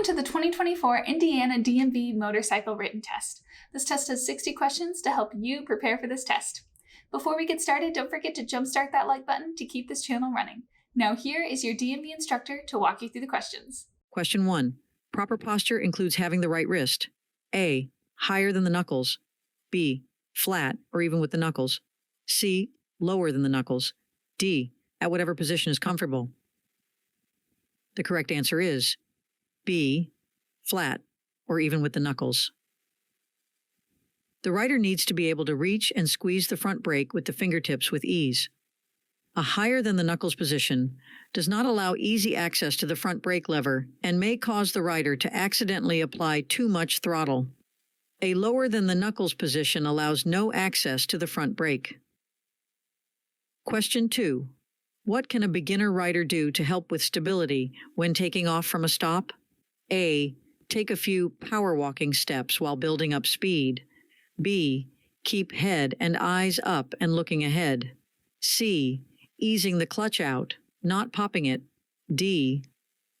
Welcome to the 2024 Indiana DMV Motorcycle Written Test. This test has 60 questions to help you prepare for this test. Before we get started, don't forget to jumpstart that like button to keep this channel running. Now here is your DMV instructor to walk you through the questions. Question 1. Proper posture includes having the right wrist. A. Higher than the knuckles. B. Flat or even with the knuckles. C. Lower than the knuckles. D. At whatever position is comfortable. The correct answer is B. Flat or even with the knuckles. The rider needs to be able to reach and squeeze the front brake with the fingertips with ease. A higher than the knuckles position does not allow easy access to the front brake lever and may cause the rider to accidentally apply too much throttle. A lower than the knuckles position allows no access to the front brake. Question 2. What can a beginner rider do to help with stability when taking off from a stop? A. Take a few power walking steps while building up speed. B. Keep head and eyes up and looking ahead. C. Easing the clutch out, not popping it. D.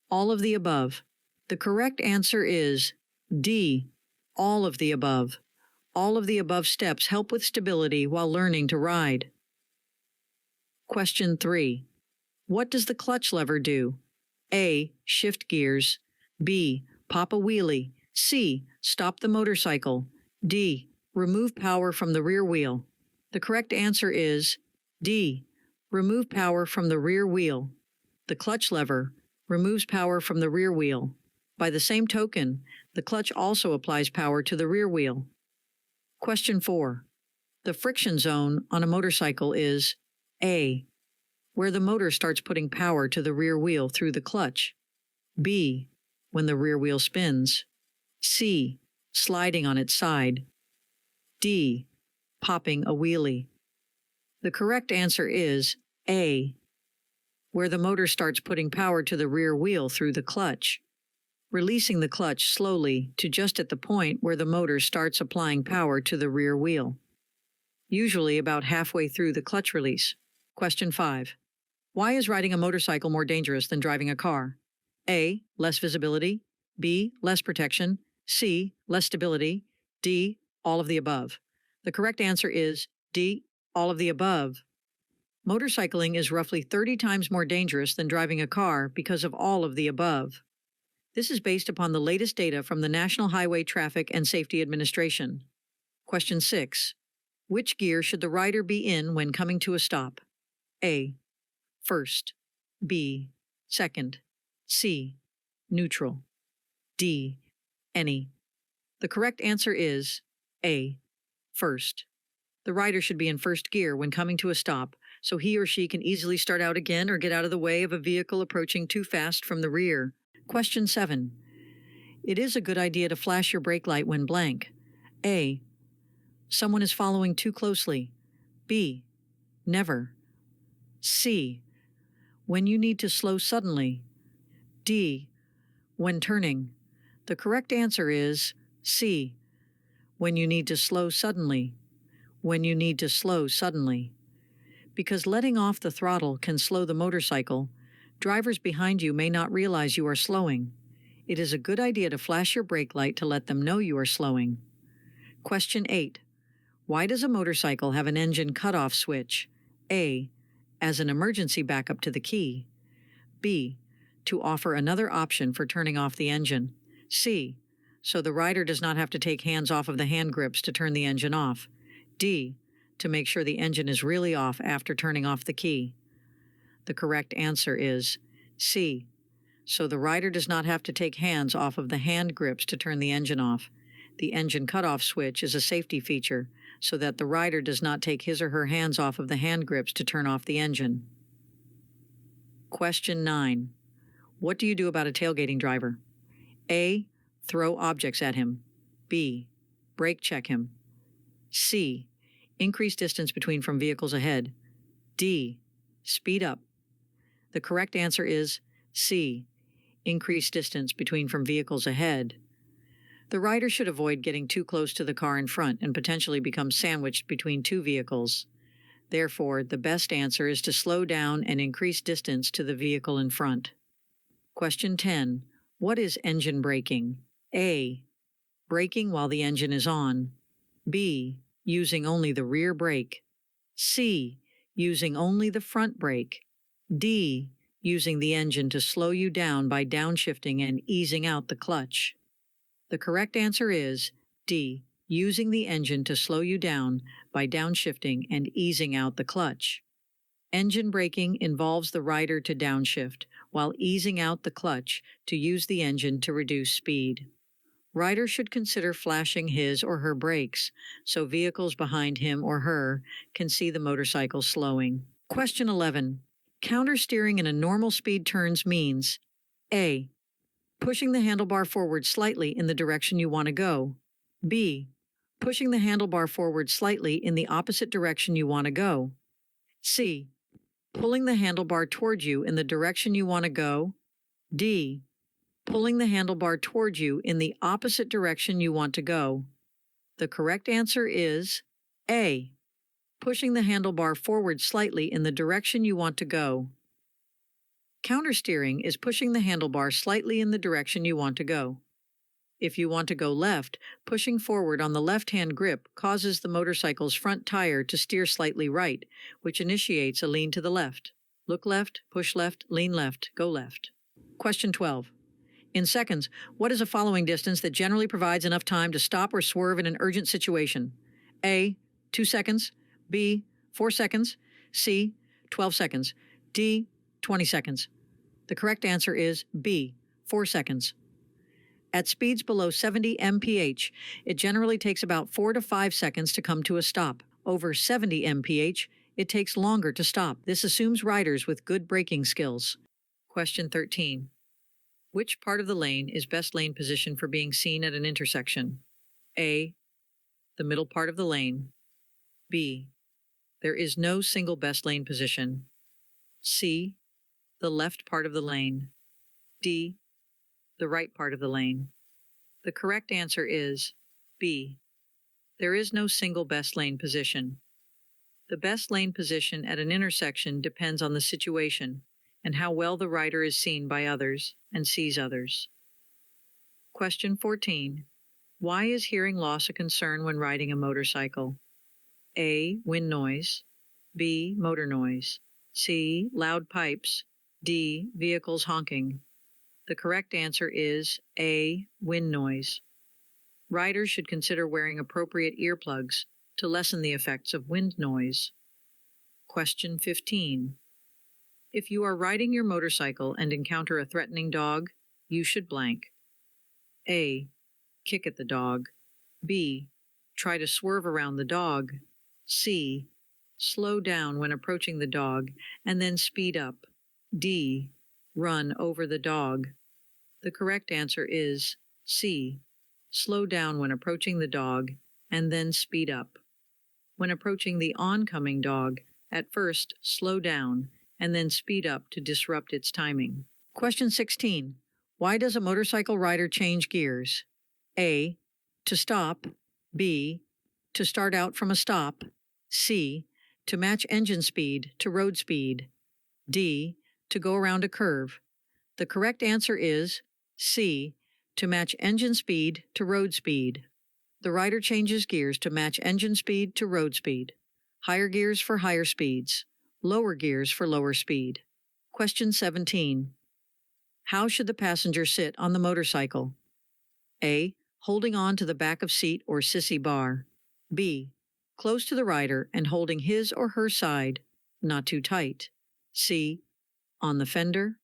All of the above. The correct answer is D. All of the above. All of the above steps help with stability while learning to ride. Question 3. What does the clutch lever do? A. Shift gears. B. Pop a wheelie. C. Stop the motorcycle. D. Remove power from the rear wheel. The correct answer is D. Remove power from the rear wheel. The clutch lever removes power from the rear wheel. By the same token, the clutch also applies power to the rear wheel. Question 4. The friction zone on a motorcycle is A. Where the motor starts putting power to the rear wheel through the clutch. B. When the rear wheel spins. C. Sliding on its side. D. Popping a wheelie. The correct answer is A. Where the motor starts putting power to the rear wheel through the clutch, releasing the clutch slowly to just at the point where the motor starts applying power to the rear wheel, usually about halfway through the clutch release. Question 5. Why is riding a motorcycle more dangerous than driving a car? A. Less visibility. B. Less protection. C. Less stability. D. All of the above. The correct answer is D. All of the above. Motorcycling is roughly 30 times more dangerous than driving a car because of all of the above. This is based upon the latest data from the National Highway Traffic and Safety Administration. Question 6. Which gear should the rider be in when coming to a stop? A. First. B. Second. C. Neutral. D. Any. The correct answer is A. First. The rider should be in first gear when coming to a stop, so he or she can easily start out again or get out of the way of a vehicle approaching too fast from the rear. Question 7. It is a good idea to flash your brake light when blank. A. Someone is following too closely. B. Never. C. When you need to slow suddenly. D. When turning. The correct answer is C. When you need to slow suddenly. When you need to slow suddenly. Because letting off the throttle can slow the motorcycle, drivers behind you may not realize you are slowing. It is a good idea to flash your brake light to let them know you are slowing. Question 8. Why does a motorcycle have an engine cutoff switch? A. As an emergency backup to the key. B. To offer another option for turning off the engine. C. So the rider does not have to take hands off of the hand grips to turn the engine off. D. To make sure the engine is really off after turning off the key. The correct answer is C. So the rider does not have to take hands off of the hand grips to turn the engine off. The engine cutoff switch is a safety feature so that the rider does not take his or her hands off of the hand grips to turn off the engine. Question 9. What do you do about a tailgating driver? A. Throw objects at him. B. Brake check him. C. Increase distance between from vehicles ahead. D. Speed up. The correct answer is C. Increase distance between from vehicles ahead. The rider should avoid getting too close to the car in front and potentially become sandwiched between two vehicles. Therefore, the best answer is to slow down and increase distance to the vehicle in front. Question 10. What is engine braking? A. Braking while the engine is on. B. Using only the rear brake. C. Using only the front brake. D. Using the engine to slow you down by downshifting and easing out the clutch. The correct answer is D. Using the engine to slow you down by downshifting and easing out the clutch. Engine braking involves the rider to downshift while easing out the clutch to use the engine to reduce speed. Rider should consider flashing his or her brakes so vehicles behind him or her can see the motorcycle slowing. Question 11. Countersteering in a normal speed turns means A. Pushing the handlebar forward slightly in the direction you want to go. B. Pushing the handlebar forward slightly in the opposite direction you want to go. C. Pulling the handlebar toward you in the direction you want to go. D. Pulling the handlebar toward you in the opposite direction you want to go. The correct answer is A. Pushing the handlebar forward slightly in the direction you want to go. Countersteering is pushing the handlebar slightly in the direction you want to go. If you want to go left, pushing forward on the left-hand grip causes the motorcycle's front tire to steer slightly right, which initiates a lean to the left. Look left, push left, lean left, go left. Question 12. In seconds, what is a following distance that generally provides enough time to stop or swerve in an urgent situation? A. 2 seconds. B. 4 seconds. C. 12 seconds. D. 20 seconds. The correct answer is B. 4 seconds. At speeds below 70 mph, it generally takes about 4 to 5 seconds to come to a stop. Over 70 mph, it takes longer to stop. This assumes riders with good braking skills. Question 13. Which part of the lane is best lane position for being seen at an intersection? A. The middle part of the lane. B. There is no single best lane position. C. The left part of the lane. D. The right part of the lane. The correct answer is B. There is no single best lane position. The best lane position at an intersection depends on the situation and how well the rider is seen by others and sees others. Question 14. Why is hearing loss a concern when riding a motorcycle? A. Wind noise. B. Motor noise. C. Loud pipes. D. Vehicles honking. The correct answer is A. Wind noise. Riders should consider wearing appropriate earplugs to lessen the effects of wind noise. Question 15. If you are riding your motorcycle and encounter a threatening dog, you should blank. A. Kick at the dog. B. Try to swerve around the dog. C. Slow down when approaching the dog and then speed up. D. Run over the dog. The correct answer is C. Slow down when approaching the dog and then speed up. When approaching the oncoming dog, at first slow down and then speed up to disrupt its timing. Question 16. Why does a motorcycle rider change gears? A. To stop. B. To start out from a stop. C. To match engine speed to road speed. D. To go around a curve. The correct answer is C. To match engine speed to road speed. The rider changes gears to match engine speed to road speed. Higher gears for higher speeds. Lower gears for lower speed. Question 17. How should the passenger sit on the motorcycle? A. Holding on to the back of seat or sissy bar. B. Close to the rider and holding his or her side, not too tight. C. On the fender.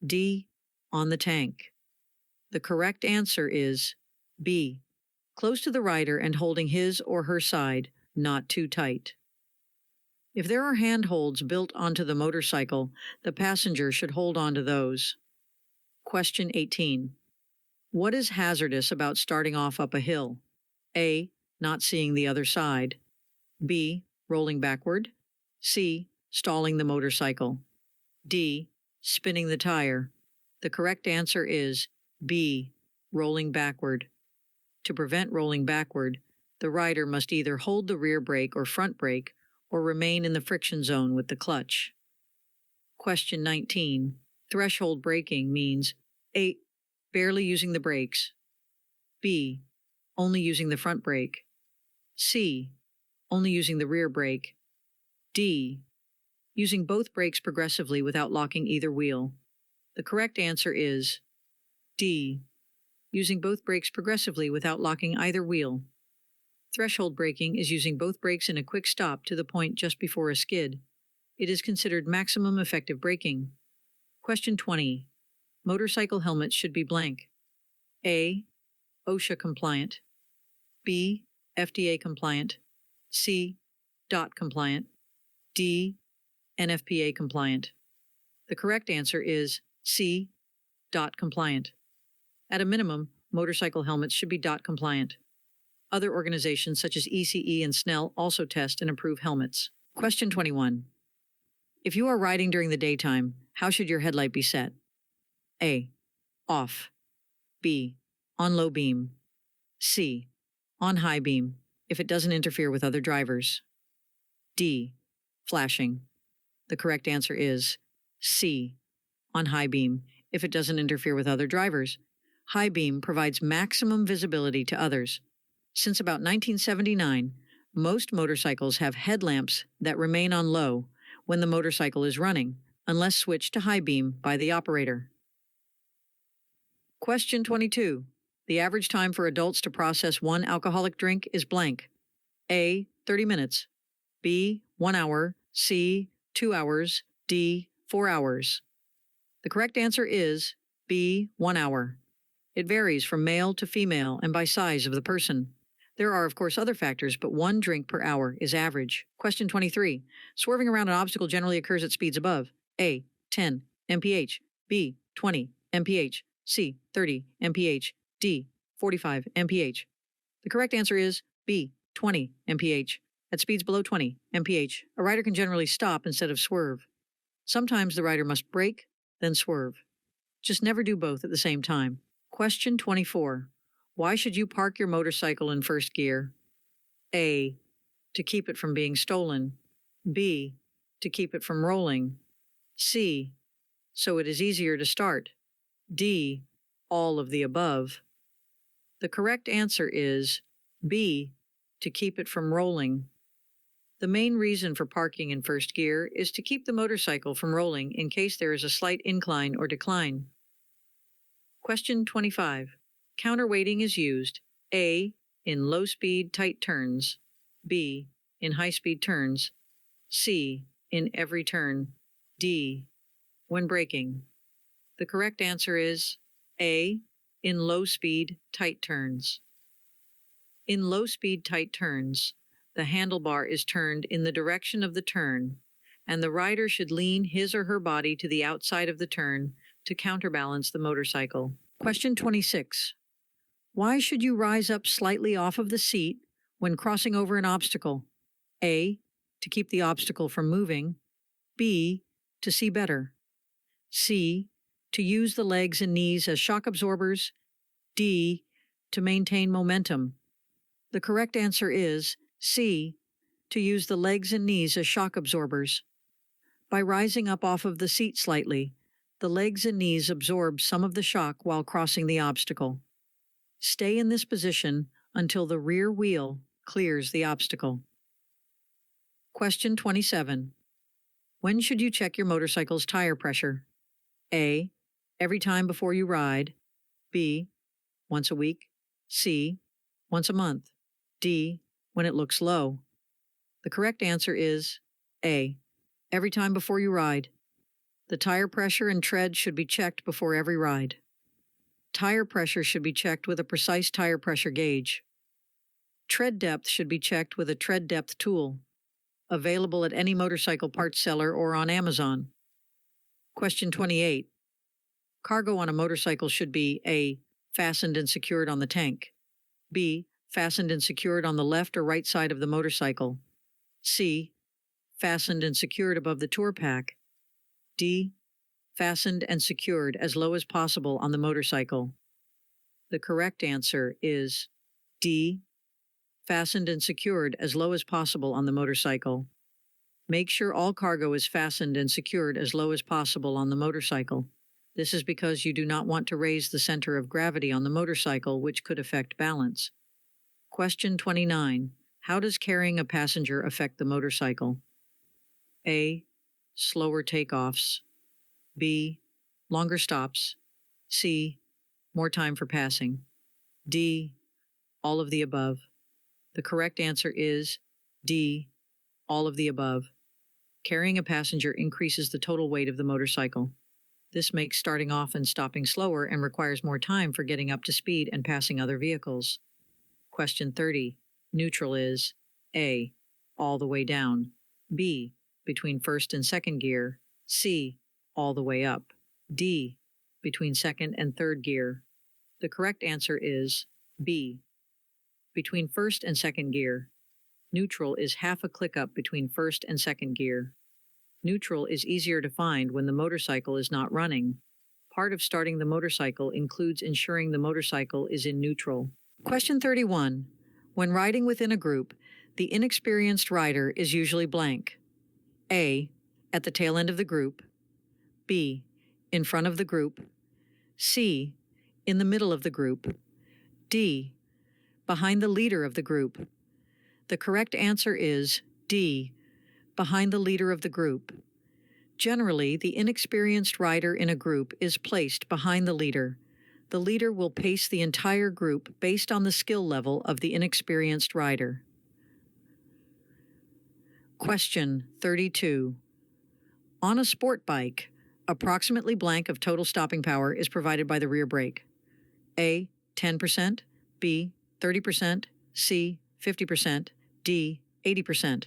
D. On the tank. The correct answer is B. Close to the rider and holding his or her side, not too tight. If there are handholds built onto the motorcycle, the passenger should hold on to those. Question 18. What is hazardous about starting off up a hill? A. Not seeing the other side. B. Rolling backward. C. Stalling the motorcycle. D. Spinning the tire. The correct answer is B. Rolling backward. To prevent rolling backward, the rider must either hold the rear brake or front brake or remain in the friction zone with the clutch. Question 19. Threshold braking means A. barely using the brakes. B, only using the front brake. C, only using the rear brake. D, using both brakes progressively without locking either wheel. The correct answer is D, using both brakes progressively without locking either wheel. Threshold braking is using both brakes in a quick stop to the point just before a skid. It is considered maximum effective braking. Question 20. Motorcycle helmets should be blank. A, OSHA compliant. B, FDA compliant. C, DOT compliant. D, NFPA compliant. The correct answer is C, DOT compliant. At a minimum, motorcycle helmets should be DOT compliant. Other organizations such as ECE and SNELL also test and approve helmets. Question 21. If you are riding during the daytime, how should your headlight be set? A, off. B, on low beam. C, on high beam, if it doesn't interfere with other drivers. D, flashing. The correct answer is C, on high beam, if it doesn't interfere with other drivers. High beam provides maximum visibility to others. Since about 1979, most motorcycles have headlamps that remain on low when the motorcycle is running, unless switched to high beam by the operator. Question 22. The average time for adults to process one alcoholic drink is blank. A, 30 minutes. B, 1 hour. C, 2 hours. D, 4 hours. The correct answer is B, 1 hour. It varies from male to female and by size of the person. There are, of course, other factors, but 1 drink per hour is average. Question 23. Swerving around an obstacle generally occurs at speeds above A, 10 mph, B, 20 mph, C, 30 mph, D, 45 mph. The correct answer is B, 20 mph. At speeds below 20 mph, a rider can generally stop instead of swerve. Sometimes the rider must brake, then swerve. Just never do both at the same time. Question 24. Why should you park your motorcycle in first gear? A, to keep it from being stolen. B, to keep it from rolling. C, so it is easier to start. D, all of the above. The correct answer is B, to keep it from rolling. The main reason for parking in first gear is to keep the motorcycle from rolling in case there is a slight incline or decline. Question 25. Counterweighting is used A, in low-speed tight turns, B, in high-speed turns, C, in every turn, D, when braking. The correct answer is A, in low-speed tight turns. In low-speed tight turns, the handlebar is turned in the direction of the turn, and the rider should lean his or her body to the outside of the turn to counterbalance the motorcycle. Question 26. Why should you rise up slightly off of the seat when crossing over an obstacle? A, to keep the obstacle from moving. B, to see better. C, to use the legs and knees as shock absorbers. D, to maintain momentum. The correct answer is C, to use the legs and knees as shock absorbers. By rising up off of the seat slightly, the legs and knees absorb some of the shock while crossing the obstacle. Stay in this position until the rear wheel clears the obstacle. Question 27. When should you check your motorcycle's tire pressure? A, every time before you ride. B, once a week. C, once a month. D, when it looks low. The correct answer is A, every time before you ride. The tire pressure and tread should be checked before every ride. Tire pressure should be checked with a precise tire pressure gauge. Tread depth should be checked with a tread depth tool, available at any motorcycle parts seller or on Amazon. Question 28. Cargo on a motorcycle should be A, fastened and secured on the tank. B, fastened and secured on the left or right side of the motorcycle. C, fastened and secured above the tour pack. D, fastened and secured as low as possible on the motorcycle. The correct answer is D, fastened and secured as low as possible on the motorcycle. Make sure all cargo is fastened and secured as low as possible on the motorcycle. This is because you do not want to raise the center of gravity on the motorcycle, which could affect balance. Question 29. How does carrying a passenger affect the motorcycle? A. Slower takeoffs. B. Longer stops. C. More time for passing. D. All of the above. The correct answer is D. All of the above. Carrying a passenger increases the total weight of the motorcycle. This makes starting off and stopping slower and requires more time for getting up to speed and passing other vehicles. Question 30. Neutral is A. All the way down. B. Between first and second gear. C. All the way up. D. Between second and third gear. The correct answer is B. Between first and second gear. Neutral is half a click up between first and second gear. Neutral is easier to find when the motorcycle is not running. Part of starting the motorcycle includes ensuring the motorcycle is in neutral. Question 31. When riding within a group, the inexperienced rider is usually blank. A. At the tail end of the group. B. In front of the group. C. In the middle of the group. D. Behind the leader of the group. The correct answer is D. Behind the leader of the group. Generally, the inexperienced rider in a group is placed behind the leader. The leader will pace the entire group based on the skill level of the inexperienced rider. Question 32. On a sport bike, approximately blank of total stopping power is provided by the rear brake. A. 10%, B. 30%, C. 50%, D. 80%.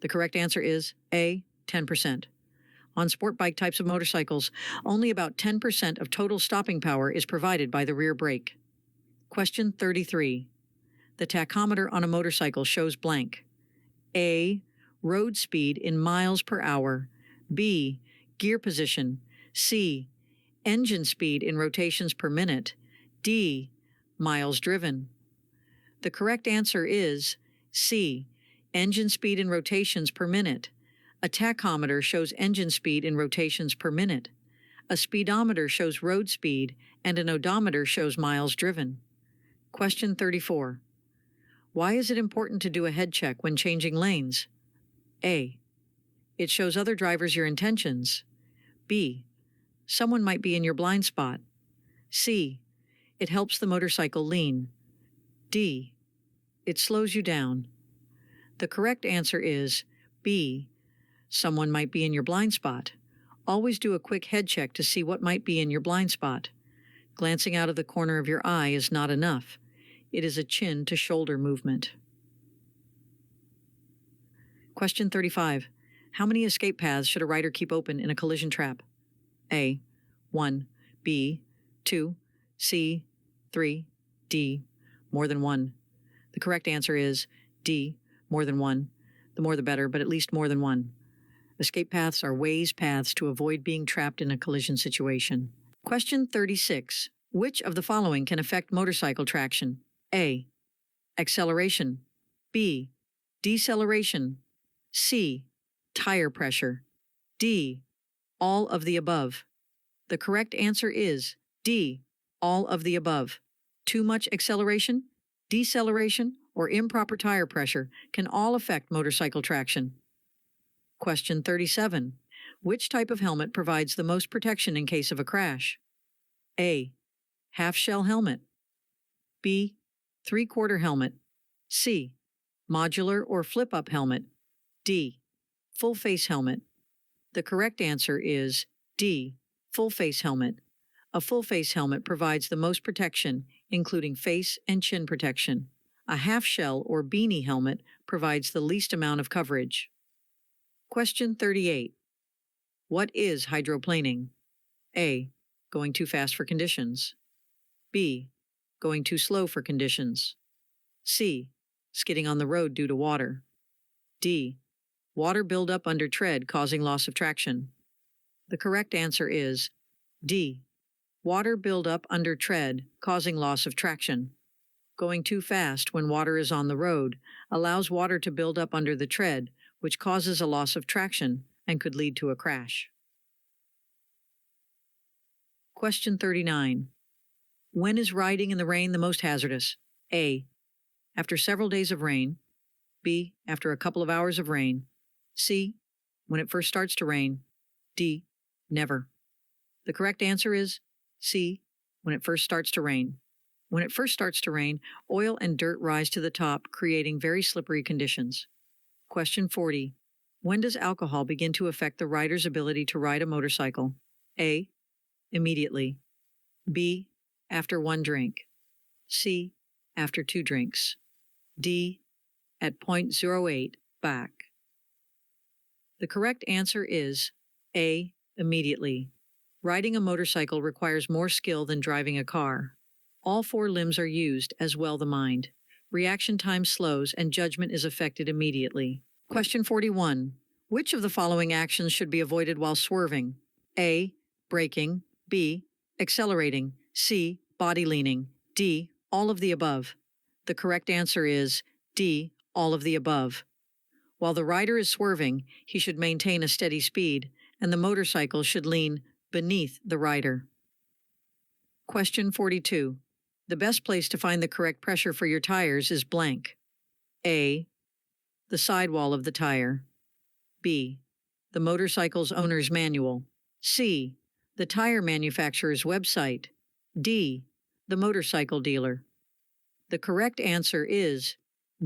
The correct answer is A. 10%. On sport bike types of motorcycles, only about 10% of total stopping power is provided by the rear brake. Question 33. The tachometer on a motorcycle shows blank. A. Road speed in miles per hour. B. Gear position. C. Engine speed in rotations per minute. D. Miles driven. The correct answer is C. Engine speed in rotations per minute. A tachometer shows engine speed in rotations per minute. A speedometer shows road speed, and an odometer shows miles driven. Question 34. Why is it important to do a head check when changing lanes? A. It shows other drivers your intentions. B. Someone might be in your blind spot. C. It helps the motorcycle lean. D. It slows you down. The correct answer is B. Someone might be in your blind spot. Always do a quick head check to see what might be in your blind spot. Glancing out of the corner of your eye is not enough. It is a chin to shoulder movement. Question 35. How many escape paths should a rider keep open in a collision trap? A. 1. B. 2. C. 3. D. More than 1. The correct answer is D. More than 1. The more the better, but at least more than 1. Escape paths are paths to avoid being trapped in a collision situation. Question 36. Which of the following can affect motorcycle traction? A. Acceleration. B. Deceleration. C. Tire pressure. D. All of the above. The correct answer is D. All of the above. Too much acceleration, deceleration, or improper tire pressure can all affect motorcycle traction. Question 37. Which type of helmet provides the most protection in case of a crash? A. Half-shell helmet. B. Three-quarter helmet. C. Modular or flip-up helmet. D. Full-face helmet. The correct answer is D. Full-face helmet. A full-face helmet provides the most protection, including face and chin protection. A half-shell or beanie helmet provides the least amount of coverage. Question 38. What is hydroplaning? A. Going too fast for conditions. B. Going too slow for conditions. C. Skidding on the road due to water. D. Water buildup under tread causing loss of traction. The correct answer is D. Water buildup under tread causing loss of traction. Going too fast when water is on the road allows water to build up under the tread, which causes a loss of traction and could lead to a crash. Question 39. When is riding in the rain the most hazardous? A. After several days of rain. B. After a couple of hours of rain. C. When it first starts to rain. D. Never. The correct answer is C. When it first starts to rain. When it first starts to rain, oil and dirt rise to the top, creating very slippery conditions. Question 40. When does alcohol begin to affect the rider's ability to ride a motorcycle? A. Immediately. B. After 1 drink. C. After 2 drinks. D. At 0.08 back. The correct answer is A. Immediately. Riding a motorcycle requires more skill than driving a car. All 4 limbs are used, as well the mind. Reaction time slows and judgment is affected immediately. Question 41. Which of the following actions should be avoided while swerving? A. Braking. B. Accelerating. C. Body leaning. D. All of the above. The correct answer is D. All of the above. While the rider is swerving, he should maintain a steady speed, and the motorcycle should lean beneath the rider. Question 42. The best place to find the correct pressure for your tires is blank. A. The sidewall of the tire. B. The motorcycle's owner's manual. C. The tire manufacturer's website. D. The motorcycle dealer. The correct answer is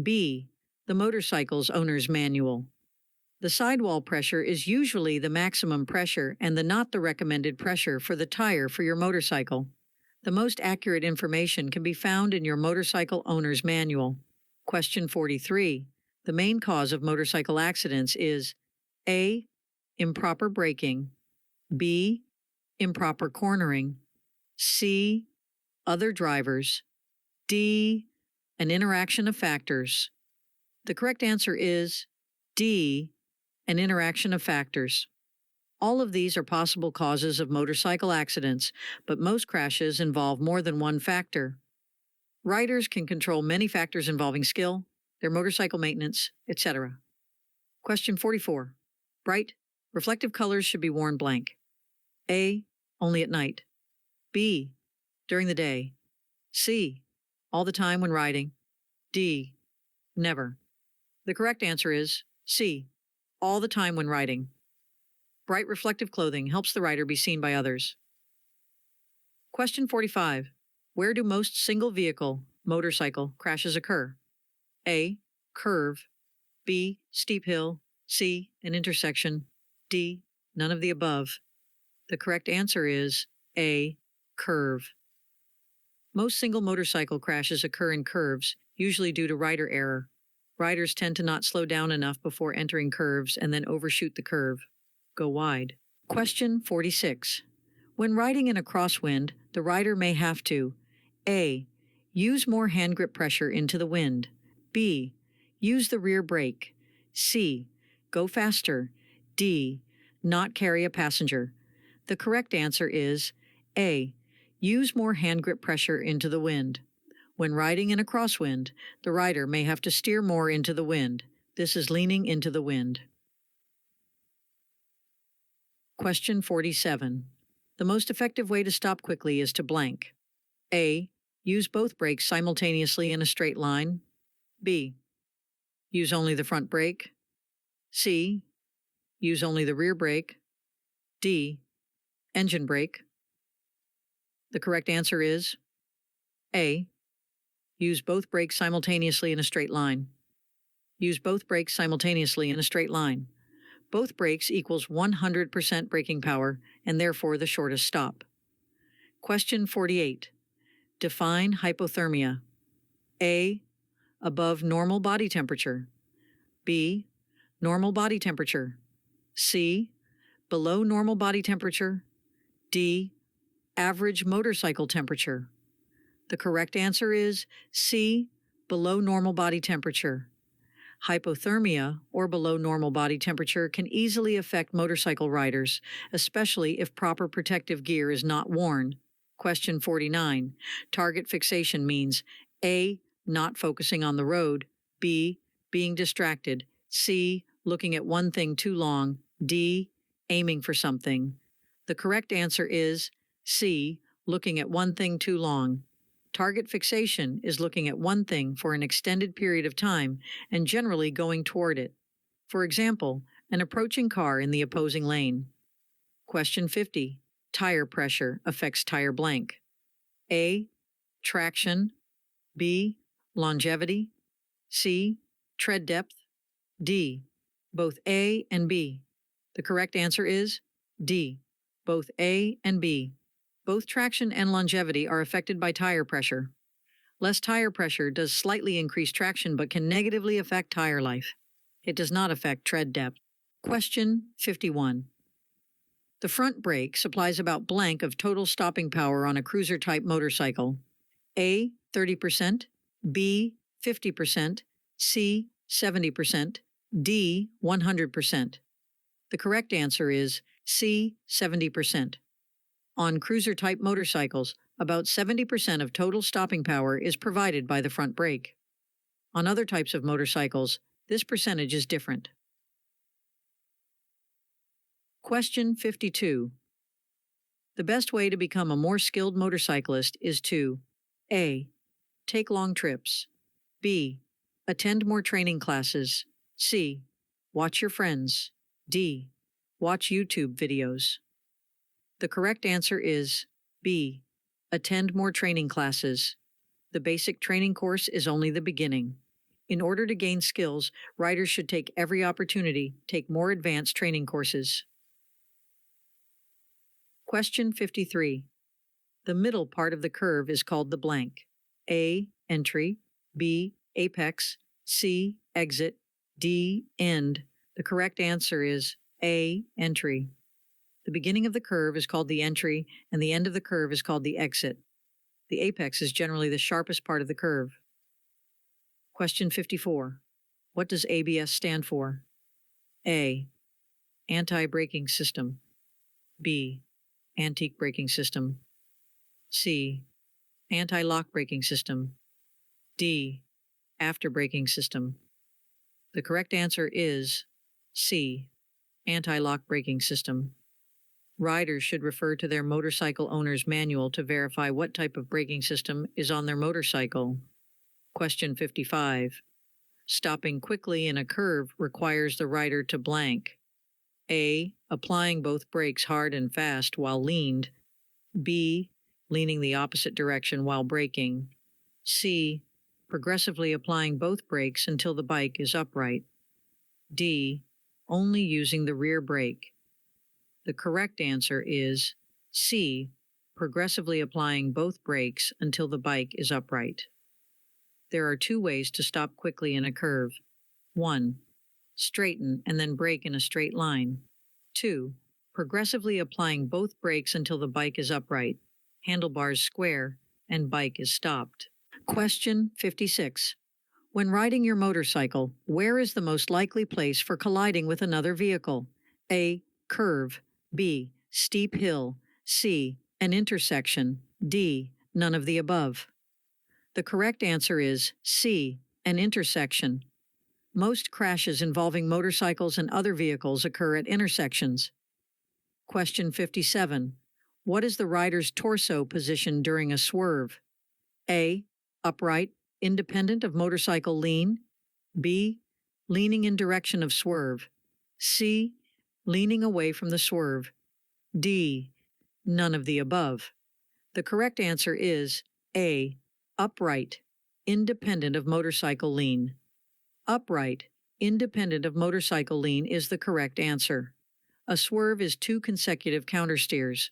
B. The motorcycle's owner's manual. The sidewall pressure is usually the maximum pressure and not the recommended pressure for the tire for your motorcycle. The most accurate information can be found in your motorcycle owner's manual. Question 43. The main cause of motorcycle accidents is A. Improper braking. B. Improper cornering. C. Other drivers. D. An interaction of factors. The correct answer is D. An interaction of factors. All of these are possible causes of motorcycle accidents, but most crashes involve more than one factor. Riders can control many factors involving skill, their motorcycle maintenance, etc. Question 44. Bright, reflective colors should be worn blank. A. Only at night. B. During the day. C. All the time when riding. D. Never. The correct answer is C. All the time when riding. Bright reflective clothing helps the rider be seen by others. Question 45. Where do most single-vehicle, motorcycle, crashes occur? A. Curve. B. Steep hill. C. An intersection. D. None of the above. The correct answer is A. Curve. Most single motorcycle crashes occur in curves, usually due to rider error. Riders tend to not slow down enough before entering curves and then overshoot the curve. Go wide. Question 46. When riding in a crosswind, the rider may have to A. Use more hand grip pressure into the wind. B. Use the rear brake. C. Go faster. D. Not carry a passenger. The correct answer is A. Use more hand grip pressure into the wind. When riding in a crosswind, the rider may have to steer more into the wind. This is leaning into the wind. Question 47. The most effective way to stop quickly is to blank. A. Use both brakes simultaneously in a straight line. B. Use only the front brake. C. Use only the rear brake. D. Engine brake. The correct answer is A. Use both brakes simultaneously in a straight line. Use both brakes simultaneously in a straight line. Both brakes equals 100% braking power and therefore the shortest stop. Question 48. Define hypothermia. A. Above normal body temperature. B. Normal body temperature. C. Below normal body temperature. D. Average motorcycle temperature. The correct answer is C. Below normal body temperature. Hypothermia, or below normal body temperature, can easily affect motorcycle riders, especially if proper protective gear is not worn. Question 49. Target fixation means A. Not focusing on the road. B. Being distracted. C. Looking at one thing too long. D. Aiming for something. The correct answer is C. Looking at one thing too long. Target fixation is looking at one thing for an extended period of time and generally going toward it. For example, an approaching car in the opposing lane. Question 50. Tire pressure affects tire blank. A. Traction. B. Longevity. C. Tread depth. D. Both A and B. The correct answer is D. Both A and B. Both traction and longevity are affected by tire pressure. Less tire pressure does slightly increase traction but can negatively affect tire life. It does not affect tread depth. Question 51. The front brake supplies about blank of total stopping power on a cruiser-type motorcycle. A. 30%, B. 50%, C. 70%, D. 100%. The correct answer is C. 70%. On cruiser-type motorcycles, about 70% of total stopping power is provided by the front brake. On other types of motorcycles, this percentage is different. Question 52. The best way to become a more skilled motorcyclist is to A. Take long trips. B. Attend more training classes. C. Watch your friends. D. Watch YouTube videos. The correct answer is B. Attend more training classes. The basic training course is only the beginning. In order to gain skills, riders should take every opportunity, take more advanced training courses. Question 53. The middle part of the curve is called the blank. A. Entry. B. Apex. C. Exit. D. End. The correct answer is A. Entry. The beginning of the curve is called the entry, and the end of the curve is called the exit. The apex is generally the sharpest part of the curve. Question 54. What does ABS stand for? A. Anti-braking system. B. Antique braking system. C. Anti-lock braking system. D. After braking system. The correct answer is C. Anti-lock braking system. Riders should refer to their motorcycle owner's manual to verify what type of braking system is on their motorcycle. Question 55. Stopping quickly in a curve requires the rider to blank. A. Applying both brakes hard and fast while leaned. B. Leaning the opposite direction while braking. C. Progressively applying both brakes until the bike is upright. D. Only using the rear brake. The correct answer is C. Progressively applying both brakes until the bike is upright. There are two ways to stop quickly in a curve. 1. Straighten and then brake in a straight line. 2. Progressively applying both brakes until the bike is upright, handlebars square, and bike is stopped. Question 56. When riding your motorcycle, where is the most likely place for colliding with another vehicle? A. Curve. B. Steep hill. C. An intersection. D. None of the above. The correct answer is C. An intersection. Most crashes involving motorcycles and other vehicles occur at intersections. Question 57. What is the rider's torso position during a swerve? A. Upright, independent of motorcycle lean. B. Leaning in direction of swerve. C. Leaning away from the swerve. D. None of the above. The correct answer is A. Upright, independent of motorcycle lean. Upright, independent of motorcycle lean is the correct answer. A swerve is 2 consecutive countersteers.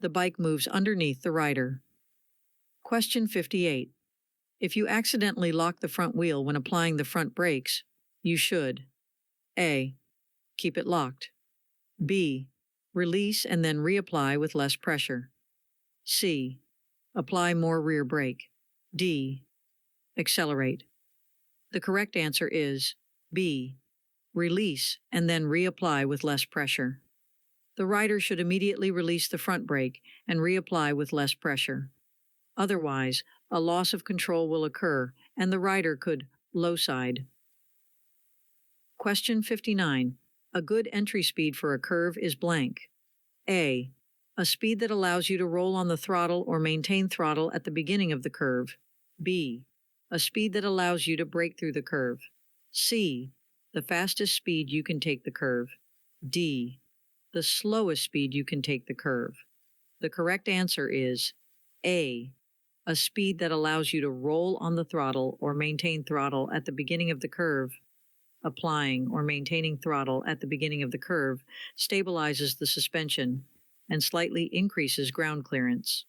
The bike moves underneath the rider. Question 58. If you accidentally lock the front wheel when applying the front brakes, you should A. Keep it locked. B. Release and then reapply with less pressure. C. Apply more rear brake. D. Accelerate. The correct answer is B. Release and then reapply with less pressure. The rider should immediately release the front brake and reapply with less pressure. Otherwise, a loss of control will occur and the rider could low side. Question 59. A good entry speed for a curve is blank. A. A speed that allows you to roll on the throttle or maintain throttle at the beginning of the curve. B. A speed that allows you to brake through the curve. C. The fastest speed you can take the curve. D. The slowest speed you can take the curve. The correct answer is A. A speed that allows you to roll on the throttle or maintain throttle at the beginning of the curve. Applying or maintaining throttle at the beginning of the curve stabilizes the suspension and slightly increases ground clearance.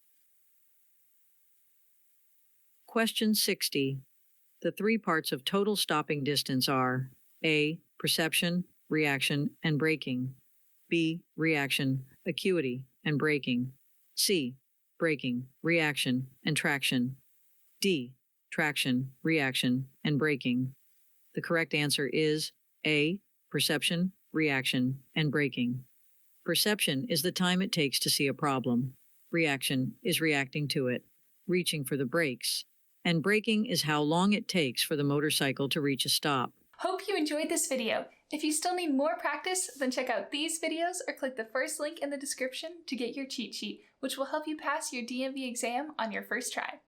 Question 60. The three parts of total stopping distance are A. Perception, reaction, and braking. B. Reaction, acuity, and braking. C. Braking, reaction, and traction. D. Traction, reaction, and braking. The correct answer is A. Perception, reaction, and braking. Perception is the time it takes to see a problem. Reaction is reacting to it, reaching for the brakes. And braking is how long it takes for the motorcycle to reach a stop. Hope you enjoyed this video. If you still need more practice, then check out these videos or click the first link in the description to get your cheat sheet, which will help you pass your DMV exam on your first try.